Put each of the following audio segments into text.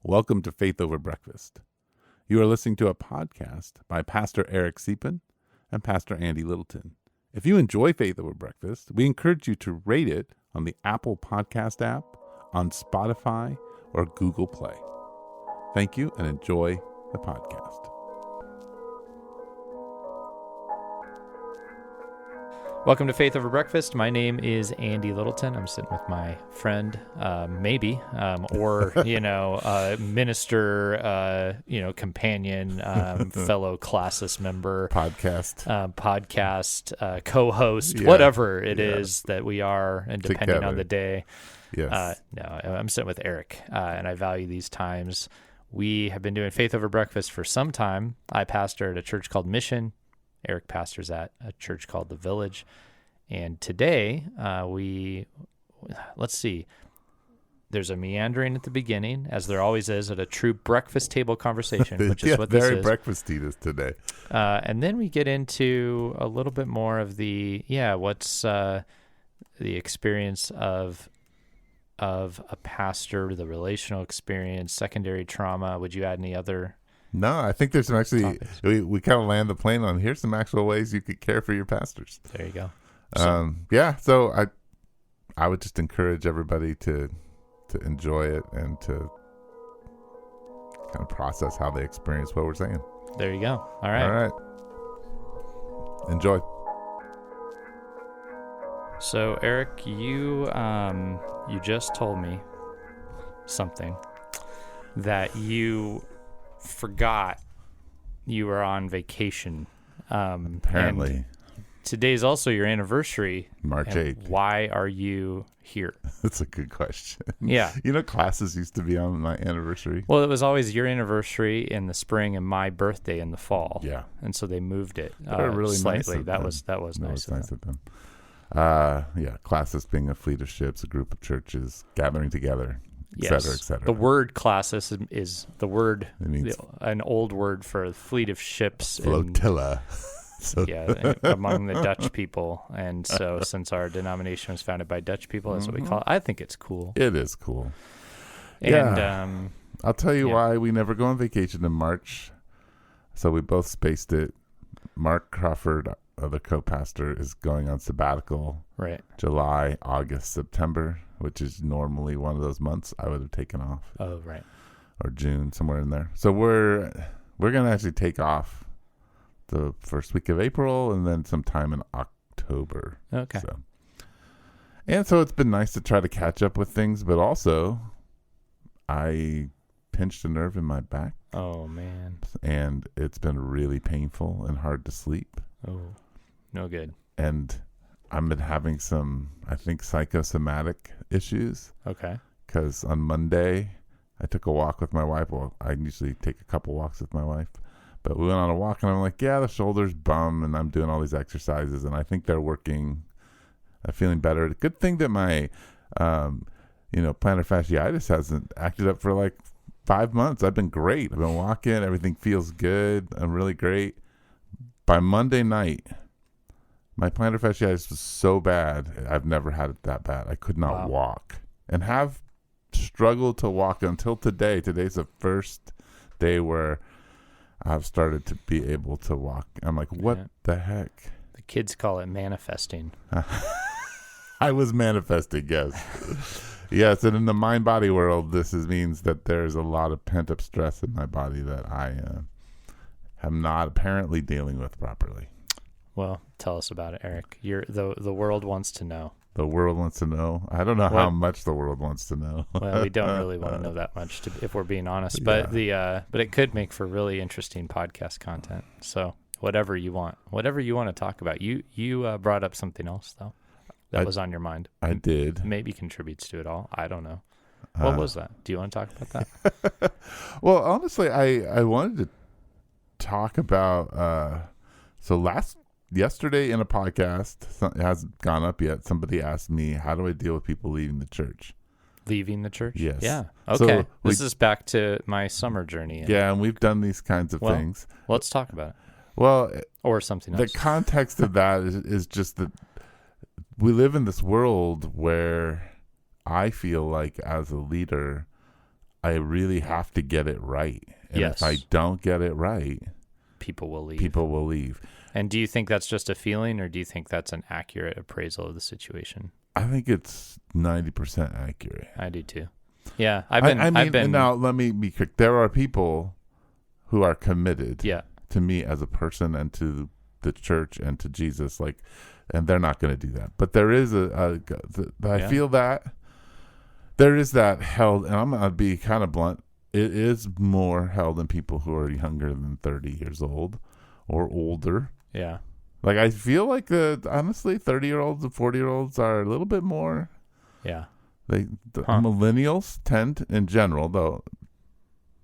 Welcome to Faith Over Breakfast. You are listening to a podcast by Pastor Eric Deepen and Pastor Andy Littleton. If you enjoy Faith Over Breakfast, we encourage you to rate it on the Apple Podcast app, on Spotify, or Google Play. Thank you and enjoy the podcast. Welcome to Faith Over Breakfast. My name is Andy Littleton. I'm sitting with my friend, maybe, or, minister, companion, fellow classis member. Podcast, co-host, whatever it is that we are, and depending Together. on the day. Yes. I'm sitting with Eric, and I value these times. We have been doing Faith Over Breakfast for some time. I pastor at a church called Mission. Eric pastors at a church called The Village. And today, let's see, there's a meandering at the beginning, as there always is at a true breakfast table conversation, which is what this is. Very breakfasty this today. And then we get into a little bit more of what's the experience of a pastor, the relational experience, secondary trauma. Would you add any other? No, I think there's some actually, we kind of land the plane on, here's some actual ways you could care for your pastors. There you go. So I would just encourage everybody to enjoy it and to kind of process how they experience what we're saying. There you go. All right. Enjoy. So Eric, you just told me something that you forgot you were on vacation. Apparently. And today's also your anniversary. March 8th. Why are you here? That's a good question. Yeah. Classes used to be on my anniversary. Well, it was always your anniversry in the spring and my birthday in the fall. Yeah. And so they moved it really slightly. Nice That was nice of them. Classes being a fleet of ships, a group of churches gathering together. Et cetera. The word classis is the word, It means an old word for fleet of ships. flotilla. Among the Dutch people. And so since our denomination was founded by Dutch people, that's what we call it. I think it's cool. It is cool. And I'll tell you why we never go on vacation in March. So we both spaced it. Mark Crawford, the co-pastor, is going on sabbatical. Right. July, August, September, which is normally one of those months I would have taken off. Oh, right. Or June, somewhere in there. So we're going to actually take off the first week of April and then sometime in October. Okay. So it's been nice to try to catch up with things, but also I pinched a nerve in my back. Oh, man. And it's been really painful and hard to sleep. Oh, no good. And I've been having some, I think, psychosomatic issues. Okay. Because on Monday, I took a walk with my wife. Well, I usually take a couple walks with my wife. But we went on a walk, and I'm like, the shoulder's bum, and I'm doing all these exercises, and I think they're working. I'm feeling better. Good thing that my, plantar fasciitis hasn't acted up for like 5 months. I've been great. I've been walking. Everything feels good. I'm really great. By Monday night, my plantar fasciitis was so bad. I've never had it that bad. I could not walk and have struggled to walk until today. Today's the first day where I've started to be able to walk. I'm like, what the heck? The kids call it manifesting. I was manifesting, yes. Yes, and in the mind-body world, this means that there's a lot of pent-up stress in my body that I am not apparently dealing with properly. Well, tell us about it, Eric. The world wants to know. The world wants to know. I don't know how much the world wants to know. Well, we don't really want to know that much, if we're being honest. But but it could make for really interesting podcast content. So whatever you want to talk about. You brought up something else though that was on your mind. I did. Maybe contributes to it all. I don't know. What was that? Do you want to talk about that? Well, honestly, I wanted to talk about. Yesterday in a podcast, it hasn't gone up yet, somebody asked me, how do I deal with people leaving the church? Leaving the church? Yes. Yeah. Okay. So this is back to my summer journey. Yeah, and we've done these kinds of things. Let's talk about it. Well, or something else. The context of that is just that we live in this world where I feel like as a leader, I really have to get it right. And Yes. if I don't get it right, People will leave. people will leave. And do you think that's just a feeling, or do you think that's an accurate appraisal of the situation? I think it's 90% accurate. I do too. Yeah, I mean, now let me be quick. There are people who are committed Yeah. to me as a person and to the church and to Jesus, and they're not going to do that. But there is I feel that there is that held, and I'm going to be kind of blunt. It is more held in people who are younger than 30 years old or older. Yeah. Like, I feel like honestly, 30-year-olds and 40-year-olds are a little bit more. Yeah. Millennials tend, in general, though,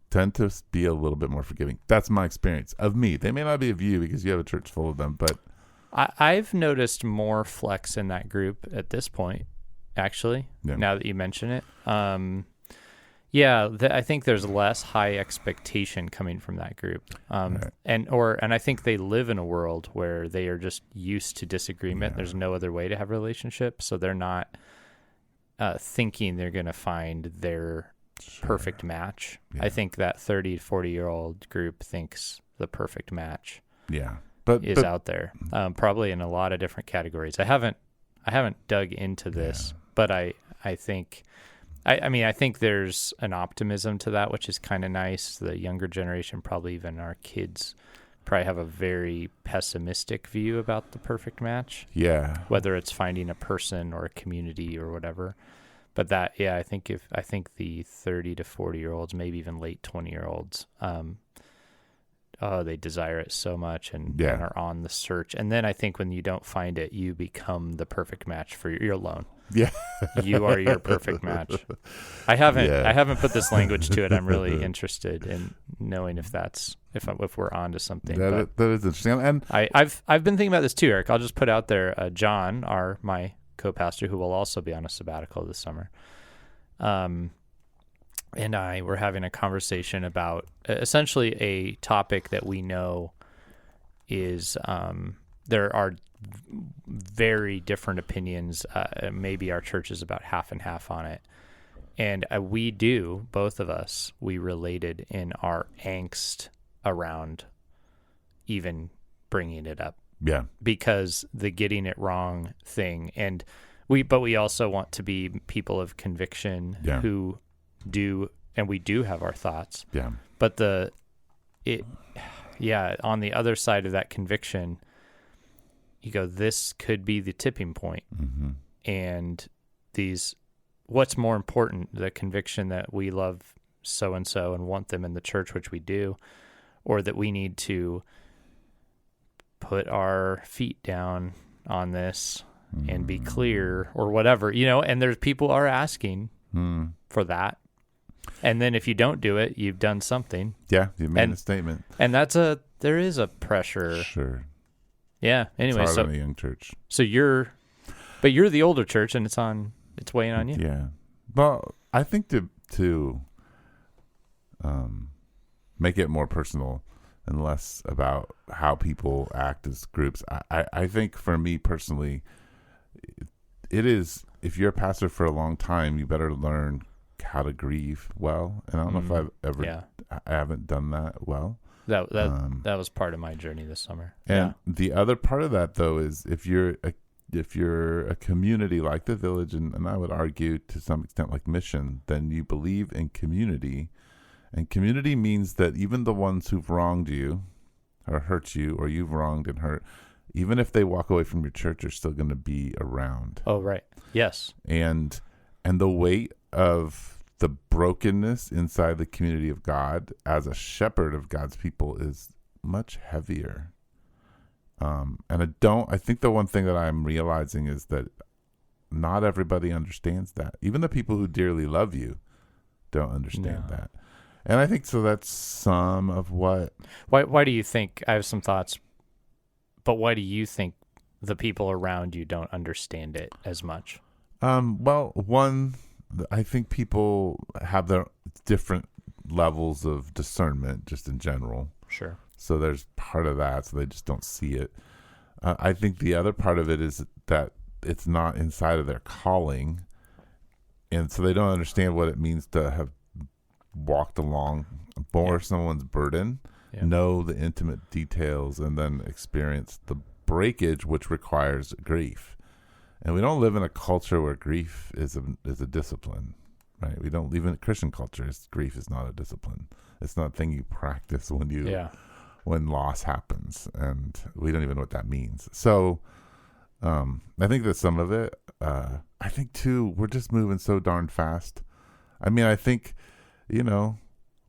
tend to be a little bit more forgiving. That's my experience of me. They may not be of you because you have a church full of them, but I've noticed more flex in that group at this point, actually, now that you mention it. I think there's less high expectation coming from that group. Right. And I think they live in a world where they are just used to disagreement. There's no other way to have a relationship, so they're not thinking they're going to find their perfect match. Yeah. I think that 30 to 40-year-old group thinks the perfect match is out there, probably in a lot of different categories. I haven't dug into this, but I think I think there's an optimism to that, which is kind of nice. The younger generation, probably even our kids, probably have a very pessimistic view about the perfect match. Yeah. Whether it's finding a person or a community or whatever. But that, I think the 30 to 40-year-olds, maybe even late 20-year-olds, they desire it so much and are on the search. And then I think when you don't find it, you become the perfect match for you're alone. Yeah. You are your perfect match. I haven't put this language to it. I'm really interested in knowing if we're onto something. That is interesting. And I've been thinking about this too, Eric. I'll just put out there, John, my co-pastor, who will also be on a sabbatical this summer, and I were having a conversation about essentially a topic that we know is there are very different opinions. Maybe our church is about half and half on it. And both of us, we related in our angst around even bringing it up. Yeah. Because the getting it wrong thing. And we also want to be people of conviction who do, and we do have our thoughts. Yeah. But on the other side of that conviction, you go, this could be the tipping point. Mm-hmm. And what's more important, the conviction that we love so-and-so and want them in the church, which we do, or that we need to put our feet down on this and be clear or whatever, and there's people are asking for that. And then if you don't do it, you've done something. Yeah. You made a statement. And there is a pressure. Sure. Yeah. Anyway, it's hard on a young church. So you're the older church, and it's weighing on you. Yeah. Well, I think to make it more personal and less about how people act as groups. I think for me personally, it is, if you're a pastor for a long time, you better learn how to grieve well. And I don't know if I've ever, I haven't done that well. That was part of my journey this summer. And the other part of that, though, is if you're a community like the Village, and I would argue to some extent like Mission, then you believe in community. And community means that even the ones who've wronged you or hurt you, or you've wronged and hurt, even if they walk away from your church, are still going to be around. Oh, right. Yes. And the weight of the brokenness inside the community of God as a shepherd of God's people is much heavier. And I think the one thing that I'm realizing is that not everybody understands that. Even the people who dearly love you don't understand that. And I think so that's some of what... Why do you think, I have some thoughts, but why do you think the people around you don't understand it as much? Well, one, I think people have their different levels of discernment just in general. Sure. So there's part of that, so they just don't see it. I think the other part of it is that it's not inside of their calling, and so they don't understand what it means to have walked along, bore someone's burden, know the intimate details, and then experience the breakage, which requires grief. And we don't live in a culture where grief is a discipline, right? We don't live in a Christian culture. Grief is not a discipline. It's not a thing you practice when loss happens, and we don't even know what that means. So I think that some of it, I think too, we're just moving so darn fast. I mean, I think,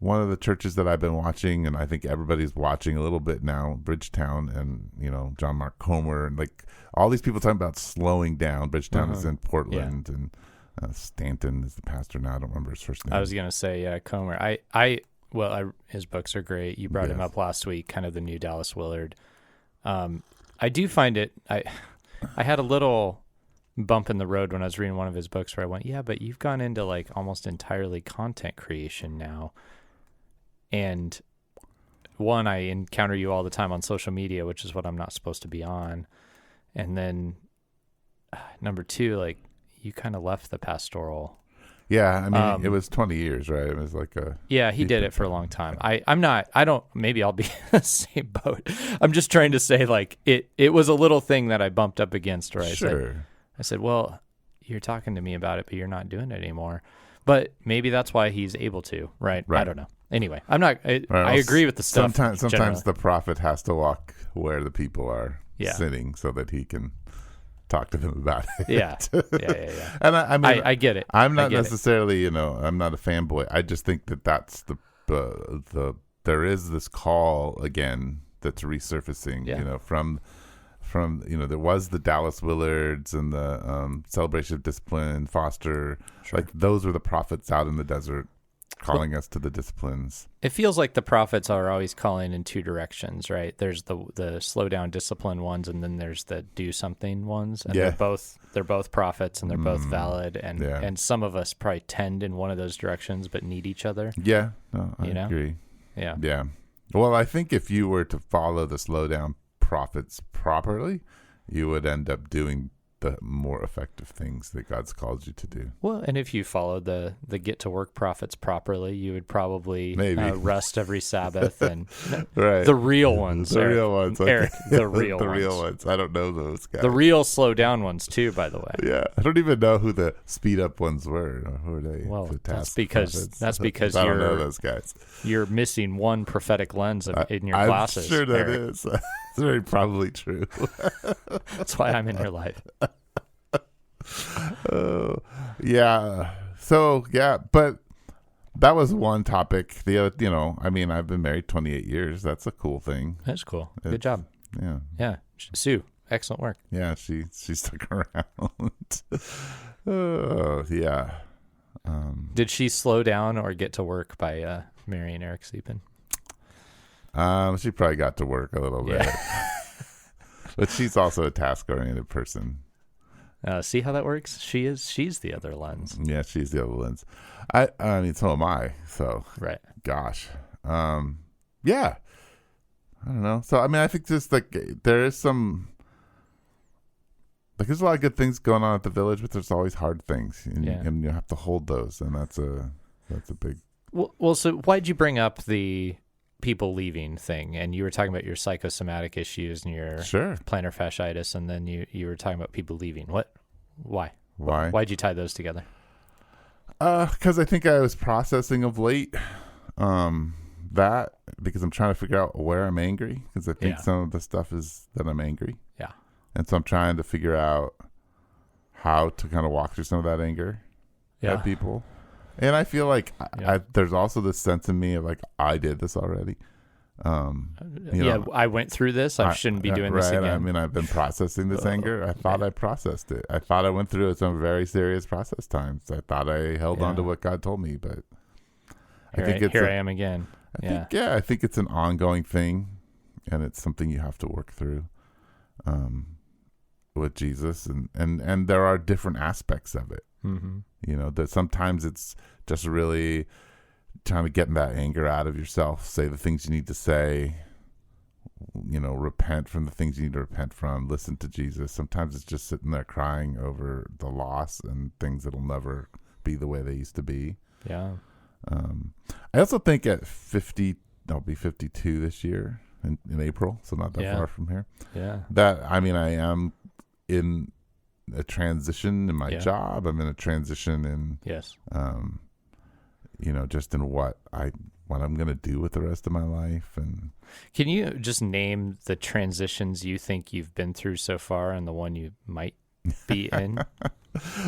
one of the churches that I've been watching, and I think everybody's watching a little bit now, Bridgetown, and, John Mark Comer, and like all these people talking about slowing down. Bridgetown is in Portland, and Stanton is the pastor now. I don't remember his first name. I was going to say, Comer. His books are great. You brought him up last week, kind of the new Dallas Willard. I do find it, I had a little bump in the road when I was reading one of his books where I went, yeah, but you've gone into like almost entirely content creation now. And one, I encounter you all the time on social media, which is what I'm not supposed to be on. And then number two, like you kind of left the pastoral. Yeah. I mean, it was 20 years, right? It was like he did it for a long time. Maybe I'll be in the same boat. I'm just trying to say like it was a little thing that I bumped up against where I said, well, you're talking to me about it, but you're not doing it anymore. But maybe that's why he's able to, right? I don't know. Anyway, I agree with the stuff. Sometimes the prophet has to walk where the people are sitting so that he can talk to them about it. Yeah. And I mean, I get it. I'm not necessarily, I'm not a fanboy. I just think that that's there is this call again that's resurfacing, from there was the Dallas Willards and the Celebration of Discipline, Foster. Sure. Like those were the prophets out in the desert calling us to the disciplines. It feels like the prophets are always calling in two directions, right? There's the slow down discipline ones, and then there's the do something ones. And they're both prophets, and they're both valid. And some of us probably tend in one of those directions, but need each other. Yeah, no, I agree. Yeah. Well, I think if you were to follow the slow down prophets properly, you would end up doing the more effective things that God's called you to do. Well, and if you followed the get to work prophets properly, you would probably rest every Sabbath and the real ones. The real ones. Eric, the real ones. I don't know those guys. The real slow down ones too, by the way. Yeah. I don't even know who the speed up ones were. Who are they? Well, that's because I don't know those guys. You're missing one prophetic lens in your glasses. I'm sure that is. It's very probably true. That's why I'm in your life. Yeah. So, but that was one topic. The other, I've been married 28 years. That's a cool thing. That's cool. Good job. Yeah. Yeah. Sue, excellent work. Yeah, she stuck around. Oh, yeah. Did she slow down or get to work by marrying Eric Deepen? She probably got to work a little bit. But she's also a task-oriented person. See how that works? She's the other lens. Yeah, she's the other lens. I mean, so am I. So, right. Gosh. Yeah. I don't know. So, I mean, I think just like there is some, like there's a lot of good things going on at the Village, but there's always hard things, and you have to hold those, and that's a big. Well, so why'd you bring up the people leaving thing? And you were talking about your psychosomatic issues and your plantar fasciitis, and then you were talking about people leaving. Why? Why'd you tie those together? Because I think I was processing of late that because I'm trying to figure out where I'm angry, because I think some of the stuff is that I'm angry. Yeah. And so I'm trying to figure out how to kind of walk through some of that anger at people. And I feel like there's also this sense in me of like, I did this already. I went through this. I shouldn't be doing this again. I mean, I've been processing this anger. I thought I processed it. I thought I went through some very serious process times. I thought I held on to what God told me, but I am again. I think it's an ongoing thing, and it's something you have to work through with Jesus, and there are different aspects of it. Mm-hmm. That sometimes it's just really trying to get that anger out of yourself, say the things you need to say, repent from the things you need to repent from, listen to Jesus. Sometimes it's just sitting there crying over the loss and things that'll never be the way they used to be. Yeah. I also think at 50, I'll be 52 this year in April, so not that far from here. Yeah. I am in a transition in my job. I'm in a transition in, just in what I'm going to do with the rest of my life. And can you just name the transitions you think you've been through so far and the one you might be in?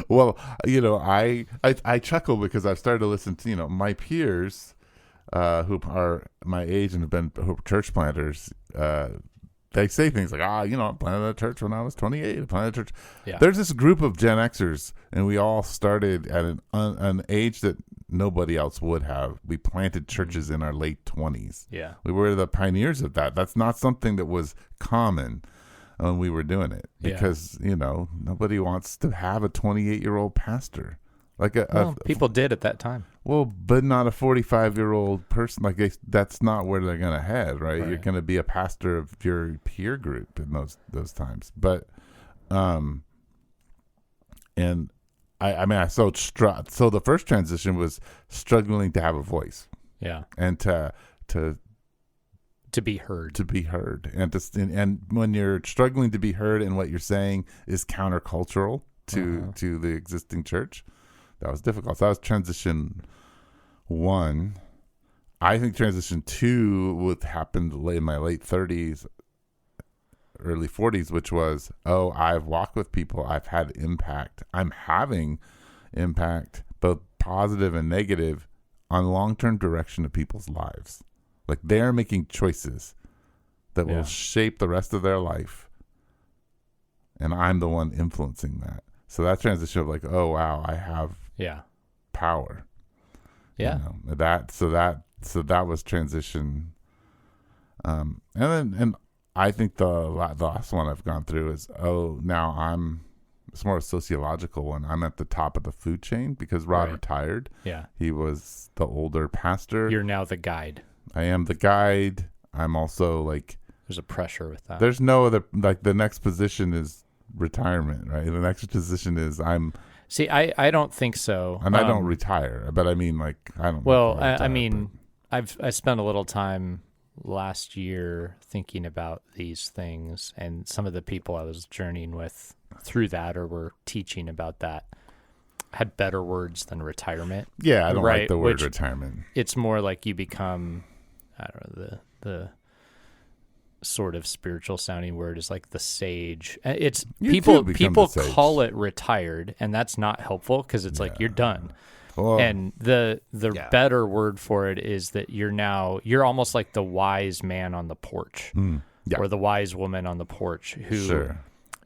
Well, I chuckle because I've started to listen to, my peers who are my age and who are church planters. They say things like, I planted a church when I was 28. I planted a church. Yeah. There's this group of Gen Xers, and we all started at an age that nobody else would have. We planted churches in our late 20s. Yeah. We were the pioneers of that. That's not something that was common when we were doing it because, nobody wants to have a 28-year-old pastor. People did at that time. Well, but not a 45-year-old person. That's not where they're going to head, right? You're going to be a pastor of your peer group in those times. But, so the first transition was struggling to have a voice. Yeah. And to be heard. To be heard. And when you're struggling to be heard and what you're saying is countercultural to the existing church, that was difficult. So that was transition 1. I think transition 2 would happen in my late 30s, early 40s, which was, I've walked with people. I've had impact. I'm having impact, both positive and negative, on long-term direction of people's lives. Like they're making choices that will shape the rest of their life. And I'm the one influencing that. So that transition of I have power. Yeah. That was transition. And I think the last one I've gone through is, now it's more a sociological one. I'm at the top of the food chain because Rod retired. Yeah. He was the older pastor. You're now the guide. I am the guide. I'm also there's a pressure with that. There's no other, the next position is retirement, right? The next position is See, I don't think so. And I don't retire, but I mean, I don't. Well, I spent a little time last year thinking about these things, and some of the people I was journeying with through that or were teaching about that had better words than retirement. Yeah, I don't like the word retirement. It's more like you become, I don't know, the sort of spiritual sounding word is like the sage. It's people call it retired, and that's not helpful because it's like you're done. Well, and the better word for it is that you're almost like the wise man on the porch or the wise woman on the porch who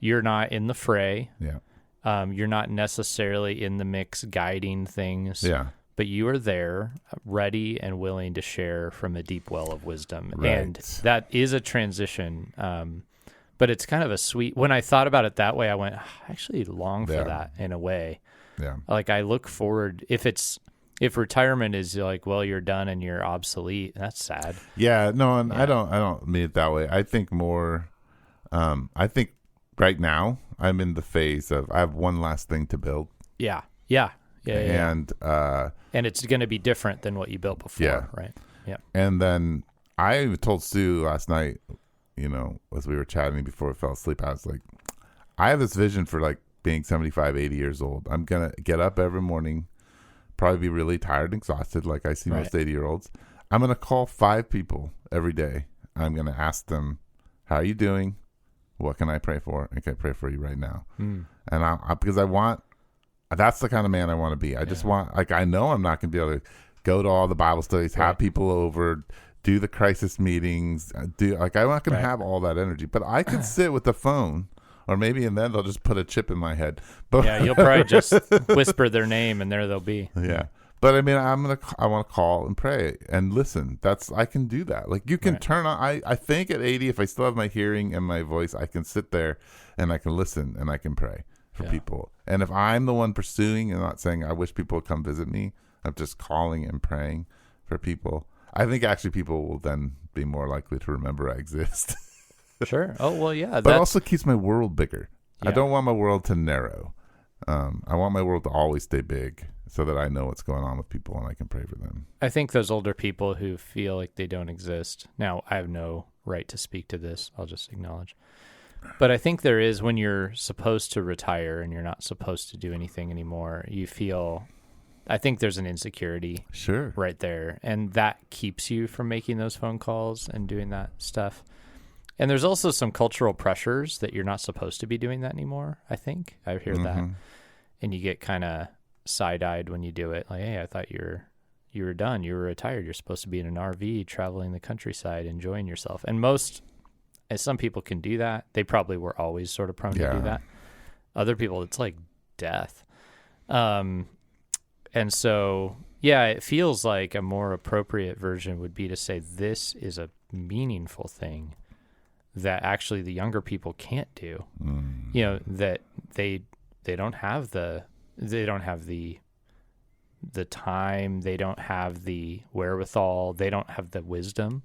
you're not in the fray. Yeah. You're not necessarily in the mix guiding things. Yeah. But you are there, ready and willing to share from a deep well of wisdom. Right. And that is a transition. But it's kind of a sweet, when I thought about it that way, I went, I actually long for that in a way. Yeah. I look forward, if retirement is you're done and you're obsolete, that's sad. Yeah, no, and I don't mean it that way. I think more, I think right now I'm in the phase of, I have one last thing to build. Yeah. Yeah. Yeah, and it's going to be different than what you built before, right? Yeah. And then I told Sue last night, as we were chatting before we fell asleep, I was like, I have this vision for being 75, 80 years old. I'm going to get up every morning, probably be really tired and exhausted like I see most 80-year-olds. I'm going to call 5 people every day. I'm going to ask them, how are you doing? What can I pray for? And can I pray for you right now? And because I want, that's the kind of man I want to be. I just want, I know I'm not going to be able to go to all the Bible studies, have people over, do the crisis meetings, I'm not going to have all that energy. But I could sit with the phone, or maybe and then they'll just put a chip in my head. But you'll probably just whisper their name, and there they'll be. Yeah, but I mean, I want to call and pray and listen. I can do that. You can turn on. I think at 80, if I still have my hearing and my voice, I can sit there and I can listen and I can pray for people. And if I'm the one pursuing and not saying I wish people would come visit me, I'm just calling and praying for people. I think actually people will then be more likely to remember I exist. Sure. Oh, well, yeah. But it also keeps my world bigger. Yeah. I don't want my world to narrow. I want my world to always stay big. so that I know what's going on with people and I can pray for them. I think those older people who feel like they don't exist. Now, I have no right to speak to this. I'll just acknowledge. But I think there is, when you're supposed to retire and you're not supposed to do anything anymore, you feel, I think there's an insecurity right there. And that keeps you from making those phone calls and doing that stuff. And there's also some cultural pressures that you're not supposed to be doing that anymore, I think. I hear that. And you get kind of side-eyed when you do it. Like, hey, I thought you were done. You were retired. You're supposed to be in an RV traveling the countryside, enjoying yourself. And some people can do that. They probably were always sort of prone to do that. Other people, it's like death. And so, yeah, it feels like a more appropriate version would be to say this is a meaningful thing that actually the younger people can't do. That they don't have the time, they don't have the wherewithal, they don't have the wisdom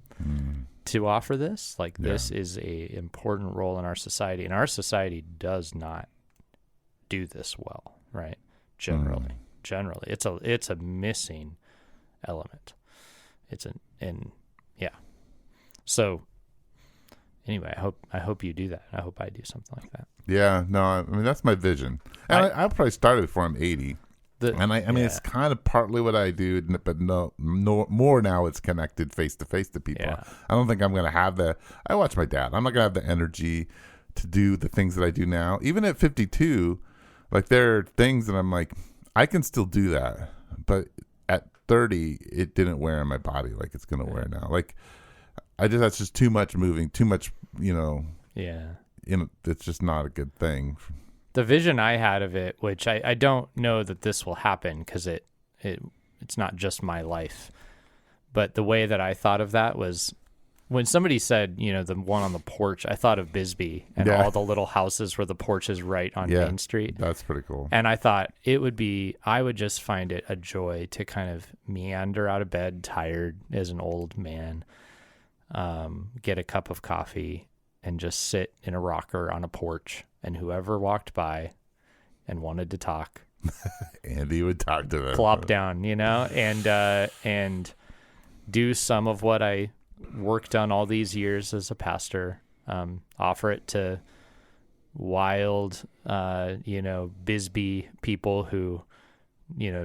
to offer this. Like, this is a important role in our society, and our society does not do this well, right? Generally, it's a missing element. So anyway, I hope you do that. I hope I do something like that. Yeah, no, I mean, that's my vision. And I'll probably start it before I'm 80. I mean, it's kind of partly what I do, but no more now it's connected face-to-face to people. Yeah. I don't think I'm going to have I watch my dad. I'm not going to have the energy to do the things that I do now. Even at 52, like, there are things that I'm like, I can still do that. But at 30, it didn't wear on my body like it's going to wear now. Like, that's just too much moving, too much, it's just not a good thing. The vision I had of it, which I don't know that this will happen because it's not just my life, but the way that I thought of that was when somebody said, the one on the porch, I thought of Bisbee and all the little houses where the porch is right on Main Street. That's pretty cool. And I thought I would just find it a joy to kind of meander out of bed, tired as an old man, get a cup of coffee and just sit in a rocker on a porch, and whoever walked by and wanted to talk, Andy would talk to them, plop down, and do some of what I worked on all these years as a pastor, offer it to wild, Bisbee people who,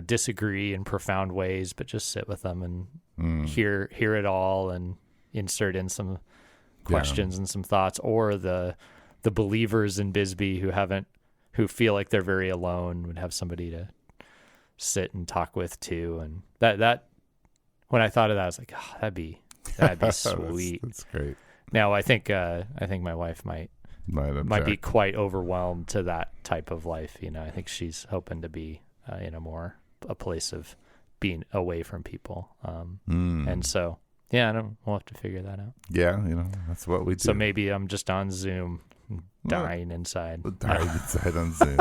disagree in profound ways, but just sit with them and hear it all and insert in some questions and some thoughts, or the believers in Bisbee who feel like they're very alone would have somebody to sit and talk with too. And that when I thought of that, I was like, oh, that'd be sweet. That's great. Now I think my wife might be quite overwhelmed to that type of life. I think she's hoping to be in a place of being away from people. And so, we'll have to figure that out. Yeah, that's what we do. So maybe I'm just on Zoom, dying inside. Dying inside on Zoom.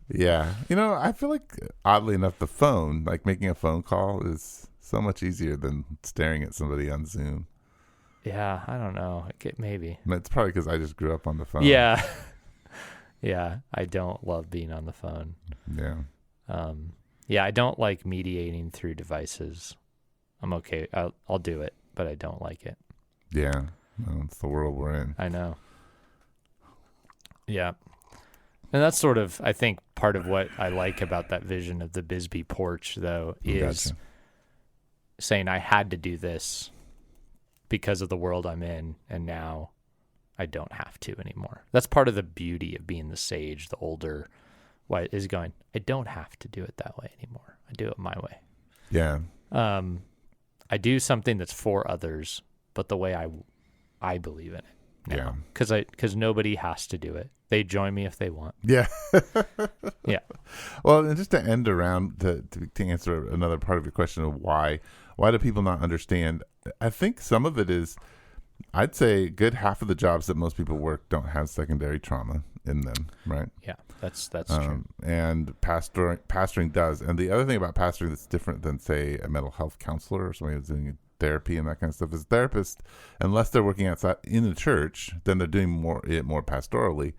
Yeah. I feel like, oddly enough, the phone, like making a phone call, is so much easier than staring at somebody on Zoom. Yeah, I don't know. Maybe. It's probably because I just grew up on the phone. Yeah. Yeah, I don't love being on the phone. Yeah. I don't like mediating through devices. I'm okay. I'll do it, but I don't like it. Yeah. Well, it's the world we're in. I know. Yeah. And that's sort of, I think, part of what I like about that vision of the Bisbee porch, though, is saying I had to do this because of the world I'm in, and now I don't have to anymore. That's part of the beauty of being the sage, the older, is going, I don't have to do it that way anymore. I do it my way. Yeah. I do something that's for others, but the way I believe in it now. Yeah. Because nobody has to do it. They join me if they want. Yeah. Yeah. Well, and just to end around, to answer another part of your question of why do people not understand? I think some of it is, I'd say a good half of the jobs that most people work don't have secondary trauma in them, right? Yeah, that's true. And pastoring does. And the other thing about pastoring that's different than, say, a mental health counselor or somebody who's doing therapy and that kind of stuff is therapists, unless they're working outside in the church, then they're doing more pastorally.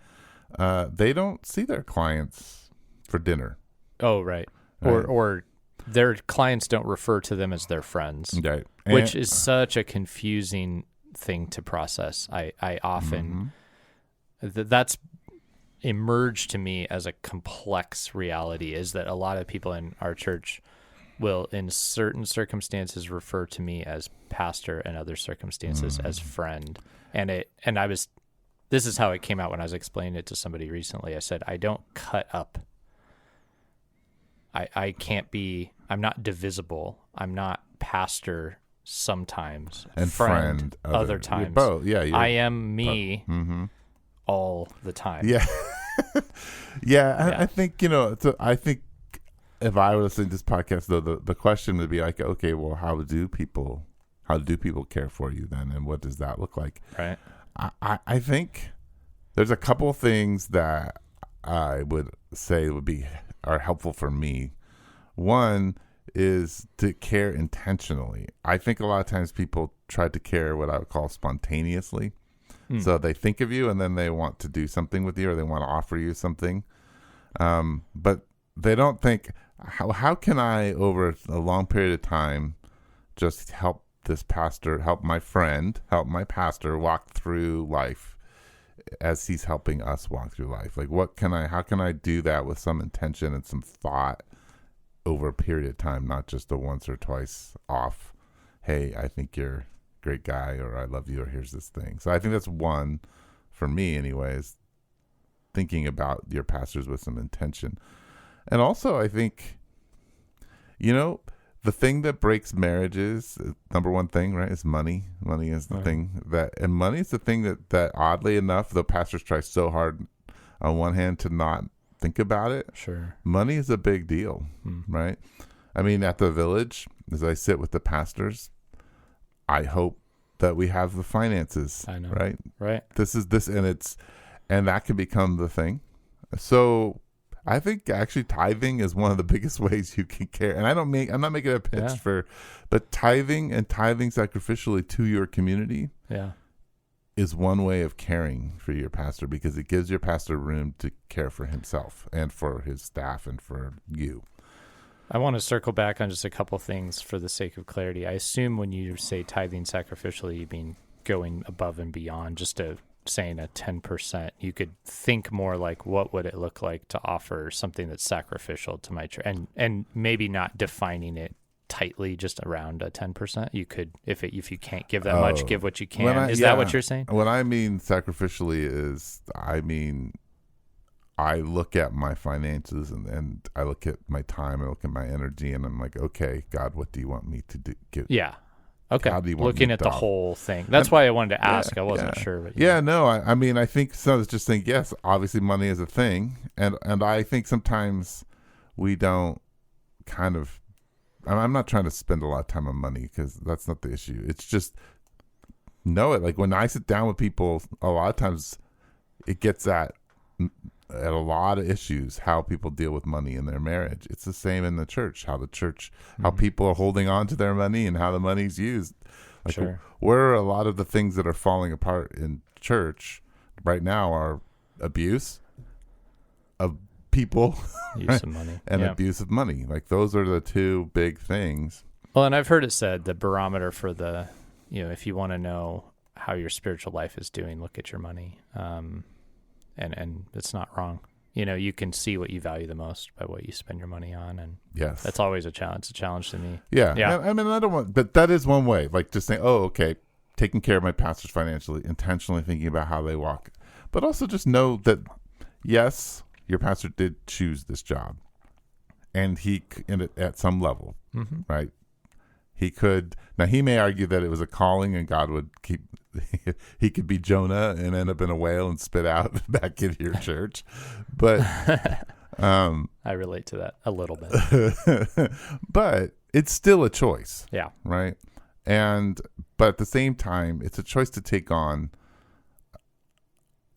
They don't see their clients for dinner. Oh, right. Right? or their clients don't refer to them as their friends, Right. which is such a confusing thing to process. I often that's emerged to me as a complex reality, is that a lot of people in our church will in certain circumstances refer to me as pastor and other circumstances as friend. This is how it came out when I was explaining it to somebody recently. I said, I don't cut up. I can't be, I'm not divisible. I'm not pastor sometimes and friend other times. You're both. Yeah. I am me all the time. Yeah. I think, I think if I were listening to this podcast, though, the question would be like, okay, well, how do people care for you then? And what does that look like? Right. I think there's a couple of things that I would say are helpful for me. One is to care intentionally. I think a lot of times people try to care what I would call spontaneously. So they think of you and then they want to do something with you, or they want to offer you something. But they don't think, how can I, over a long period of time, just help this pastor, help my pastor walk through life as he's helping us walk through life? Like, how can I do that with some intention and some thought over a period of time, not just a once or twice off, hey, I think you're a great guy, or I love you, or here's this thing. So I think that's one, for me anyways, thinking about your pastors with some intention. And also I think, the thing that breaks marriages, number one thing, right, is money. Money is the thing and money is the thing that oddly enough, the pastors try so hard on one hand to not think about it. Sure. Money is a big deal, right? I mean, at the Village, as I sit with the pastors, I hope that we have the finances. I know. Right. And that can become the thing. So I think actually tithing is one of the biggest ways you can care. And I'm not making a pitch but tithing sacrificially to your community is one way of caring for your pastor, because it gives your pastor room to care for himself and for his staff and for you. I want to circle back on just a couple things for the sake of clarity. I assume when you say tithing sacrificially, you mean going above and beyond just saying a 10%. You could think more like, what would it look like to offer something that's sacrificial to my church, and maybe not defining it tightly just around a 10%. You could, if you can't give that much, give what you can. Is that what you're saying? What I mean sacrificially is, I look at my finances and I look at my time, I look at my energy, and I'm like, okay, God, what do you want me to do? Yeah. Okay. Looking at the whole thing. That's why I wanted to ask. I wasn't sure. But I think some is just saying, yes, obviously money is a thing. And I think sometimes we don't I'm not trying to spend a lot of time on money, because that's not the issue. It's just know it. Like when I sit down with people, a lot of times it gets at a lot of issues, how people deal with money in their marriage. It's the same in the church, how people are holding on to their money and how the money's used. Like where a lot of the things that are falling apart in church right now are abuse of people use of money and abuse of money. Like those are the two big things. Well, and I've heard it said the barometer for the, if you want to know how your spiritual life is doing, look at your money. And it's not wrong. You can see what you value the most by what you spend your money on. And that's always a challenge. It's a challenge to me. Yeah. I mean, I don't want, but that is one way, like just saying, oh, okay, taking care of my pastors financially, intentionally thinking about how they walk, but also just know that, yes, your pastor did choose this job, and at some level, right? He may argue that it was a calling and God would he could be Jonah and end up in a whale and spit out back into your church. But I relate to that a little bit. But it's still a choice. Yeah. Right. But at the same time, it's a choice to take on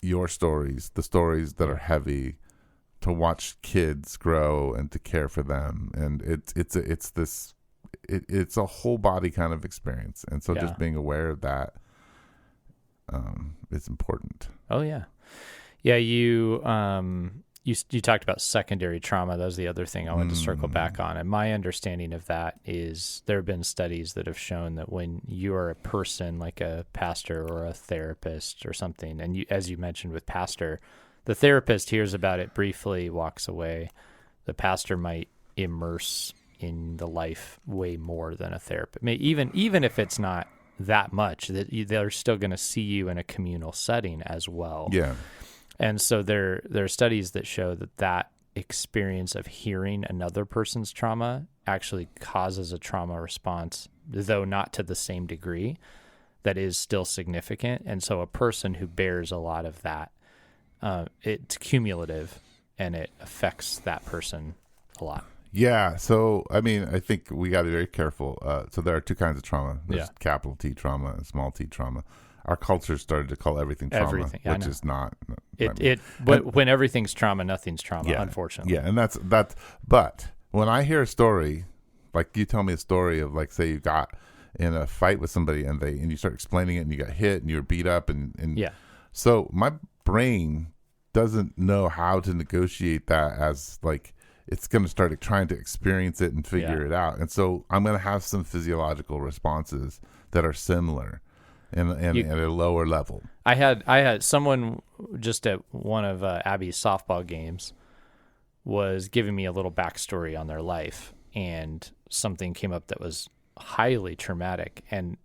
your stories, the stories that are heavy, to watch kids grow and to care for them. And it's a whole body kind of experience. And so just being aware of that is important. Oh yeah. Yeah. you talked about secondary trauma. That was the other thing I wanted to circle back on. And my understanding of that is there have been studies that have shown that when you are a person like a pastor or a therapist or something, and you, as you mentioned with pastor, the therapist hears about it briefly, walks away. The pastor might immerse in the life way more than a therapist. Even if it's not that much, that they're still going to see you in a communal setting as well. Yeah. And so there are studies that show that experience of hearing another person's trauma actually causes a trauma response, though not to the same degree, that is still significant. And so a person who bears a lot of that, it's cumulative and it affects that person a lot. Yeah. So, I mean, I think we got to be very careful. So there are two kinds of trauma. There's capital T trauma and small t trauma. Our culture started to call everything trauma, which is not. But when everything's trauma, nothing's trauma, unfortunately. Yeah, and that's. But when I hear a story, like you tell me a story of, like, say you got in a fight with somebody and you start explaining it and you got hit and you were beat up and so my brain doesn't know how to negotiate that as, like, it's going to start trying to experience it and figure it out, and so I'm going to have some physiological responses that are similar. And at a lower level. I had someone just at one of Abby's softball games was giving me a little backstory on their life, and something came up that was highly traumatic, and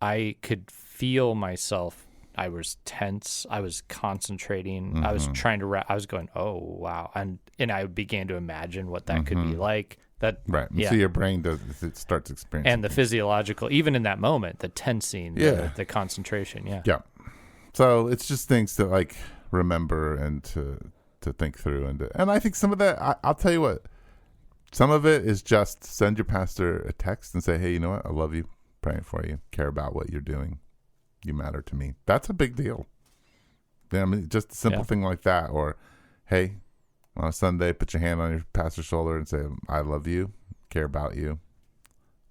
I could feel myself. I was tense. I was concentrating. I was trying to. I was going, oh wow, and I began to imagine what that could be like. That right. Yeah. So your brain starts experiencing, and the physiological, even in that moment, the tensing, the concentration. Yeah. So it's just things to, like, remember and to think through, and I think some of that. I'll tell you what. Some of it is just send your pastor a text and say, hey, you know what? I love you, praying for you, care about what you're doing. You matter to me. That's a big deal. I mean, just a simple thing like that, or hey. On a Sunday, put your hand on your pastor's shoulder and say, I love you, care about you,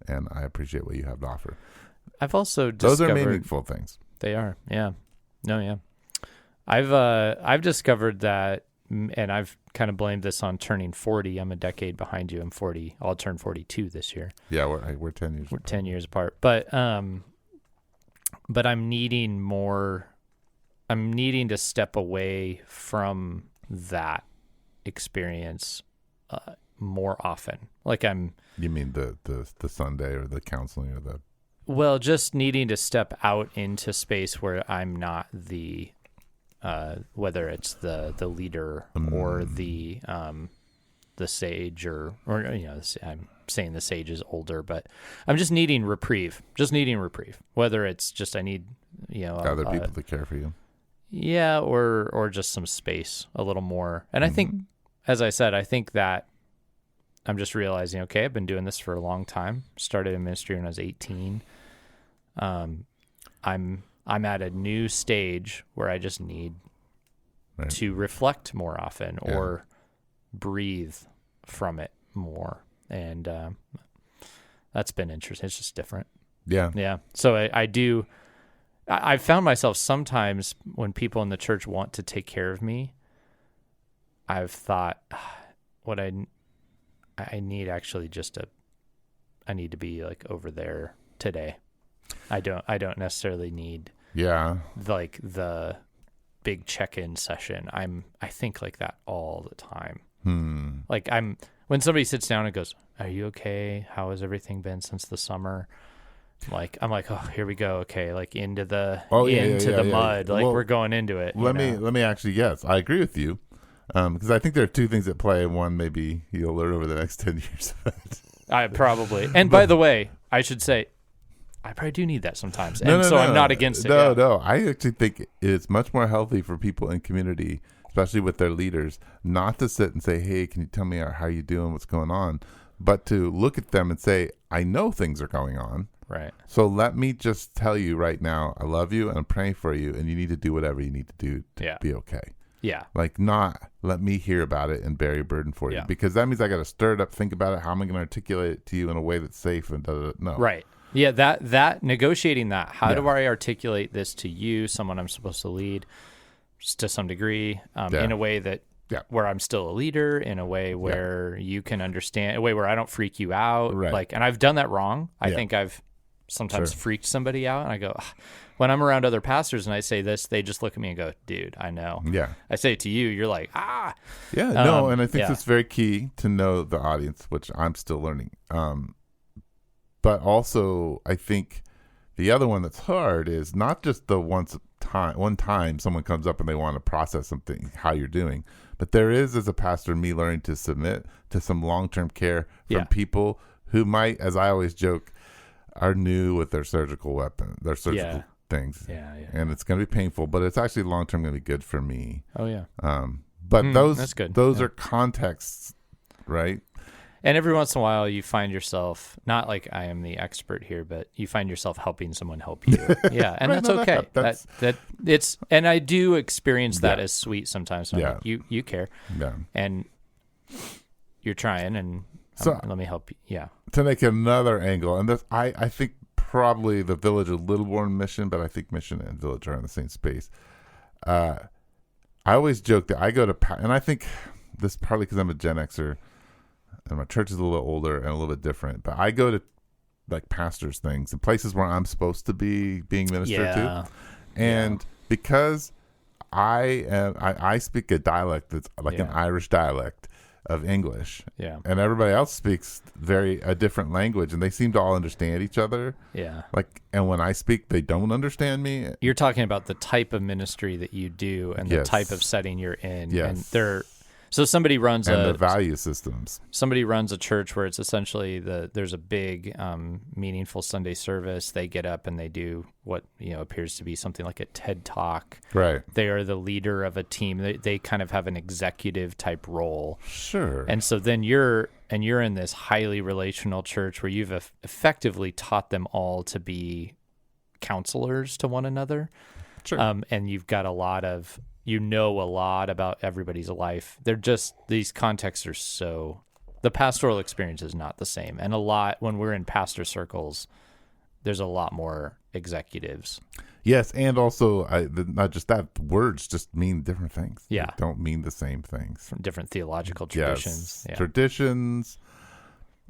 and I appreciate what you have to offer. I've also discovered... Those are meaningful things. They are, yeah. No, yeah. I've discovered that, and I've kind of blamed this on turning 40. I'm a decade behind you. I'm 40. I'll turn 42 this year. Yeah, we're 10 years apart. We're 10 years apart. But I'm needing more... I'm needing to step away from that experience more often. Like you mean the Sunday or the counseling or the... Well, just needing to step out into space where I'm not the whether it's the leader or the sage or I'm saying the sage is older, but I'm just needing reprieve. Whether it's just I need other people to care for you. Yeah, or just some space, a little more. And I think, as I said, I think that I'm just realizing, okay, I've been doing this for a long time. Started in ministry when I was 18. I'm at a new stage where I just need to reflect more often or breathe from it more. And that's been interesting. It's just different. Yeah. Yeah. So I've found myself sometimes when people in the church want to take care of me, I've thought what I need actually I need to be, like, over there today. I don't necessarily need like the big check-in session. I think like that all the time. Like when somebody sits down and goes, "Are you okay? How has everything been since the summer?" I'm like, oh, here we go. Okay, like into the mud. Like, we're going into it. Let me actually, yes, I agree with you, because I think there are two things at play. One, maybe you'll learn over the next 10 years. I probably. And by the way, I should say, I probably do need that sometimes, and I'm not against it. No, I actually think it's much more healthy for people in community, especially with their leaders, not to sit and say, "Hey, can you tell me how you doing? What's going on?" But to look at them and say, "I know things are going on." Right. So let me just tell you right now, I love you and I'm praying for you, and you need to do whatever you need to do to be okay. Yeah. Like, not let me hear about it and bear your burden for you, because that means I got to stir it up, think about it. How am I going to articulate it to you in a way that's safe and no. Right. Yeah. That negotiating that. How do I articulate this to you, someone I'm supposed to lead, to some degree, in a way that Yeah. where I'm still a leader, in a way where you can understand, a way where I don't freak you out. Right. Like, and I've done that wrong. I think I've sometimes freaked somebody out, and I go, ugh. When I'm around other pastors and I say this, they just look at me and go, dude, I know. Yeah. I say it to you, you're like, ah. Yeah, no, and I think it's very key to know the audience, which I'm still learning. But also, I think the other one that's hard is not just the one time someone comes up and they want to process something, how you're doing, but there is, as a pastor, me learning to submit to some long-term care from people who might, as I always joke, are new with their surgical weapon, their surgical things. And it's going to be painful, but it's actually long-term going to be good for me. Oh, yeah. But that's good. Those are contexts, right? And every once in a while, you find yourself, not like I am the expert here, but you find yourself helping someone help you. Yeah, and that's okay. That it's, and I do experience that as sweet sometimes. So like, you care, and you're trying, and so let me help you. Yeah. To make another angle, and this, I think probably the Village a little more in Mission, but I think Mission and Village are in the same space. I always joke that I go to, and I think this partly because I'm a Gen Xer, and my church is a little older and a little bit different, but I go to like pastors' things and places where I'm supposed to be being ministered to, and because I speak a dialect that's like an Irish dialect of English, and everybody else speaks a different language, and they seem to all understand each other. Like, and when I speak, they don't understand me. You're talking about the type of ministry that you do and the type of setting you're in, and so somebody runs the value systems. Somebody runs a church where it's essentially there's a big meaningful Sunday service. They get up and they do what appears to be something like a TED Talk. Right. They are the leader of a team. They kind of have an executive type role. Sure. And so then you're in this highly relational church where you've effectively taught them all to be counselors to one another. Sure. And you've got a lot about everybody's life. They're just, these contexts are so, the pastoral experience is not the same. And when we're in pastor circles, there's a lot more executives. Yes, and also, not just that, words just mean different things. Yeah. They don't mean the same things. From different theological traditions. Yes, traditions.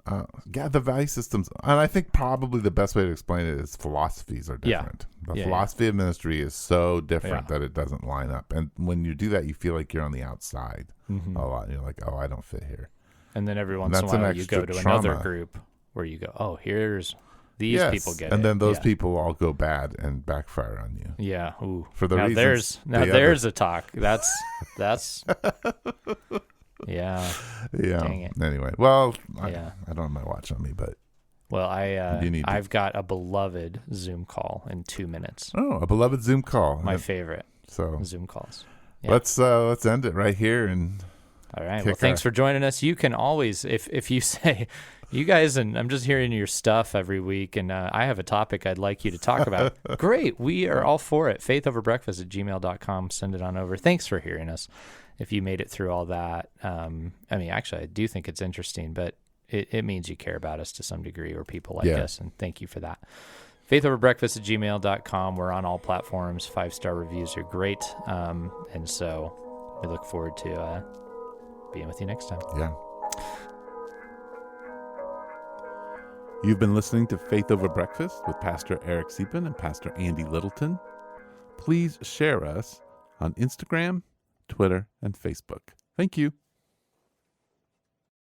The value systems, and I think probably the best way to explain it is philosophies are different. The philosophy of ministry is so different that it doesn't line up. And when you do that, you feel like you're on the outside a lot. You're like, oh, I don't fit here. And then every once in a while you go to another group where you go, oh, here's these people get it. And then those people all go bad and backfire on you. Yeah. Ooh. For the reasons. There's a talk. That's Yeah. Dang it. Anyway, well, I don't have my watch on me, but I've got a beloved Zoom call in 2 minutes. Oh, a beloved Zoom call. My favorite. So Zoom calls. Yeah. Let's end it right here and. All right. Well, thanks for joining us. You can always, if you say, you guys, and I'm just hearing your stuff every week, and I have a topic I'd like you to talk about. Great. We are all for it. faithoverbreakfast@gmail.com. Send it on over. Thanks for hearing us. If you made it through all that, actually, I do think it's interesting, but it means you care about us to some degree, or people like us, and thank you for that. faithoverbreakfast@gmail.com. We're on all platforms. 5-star reviews are great, and so we look forward to being with you next time. Yeah. You've been listening to Faith Over Breakfast with Pastor Eric Siepen and Pastor Andy Littleton. Please share us on Instagram, Twitter, and Facebook. Thank you.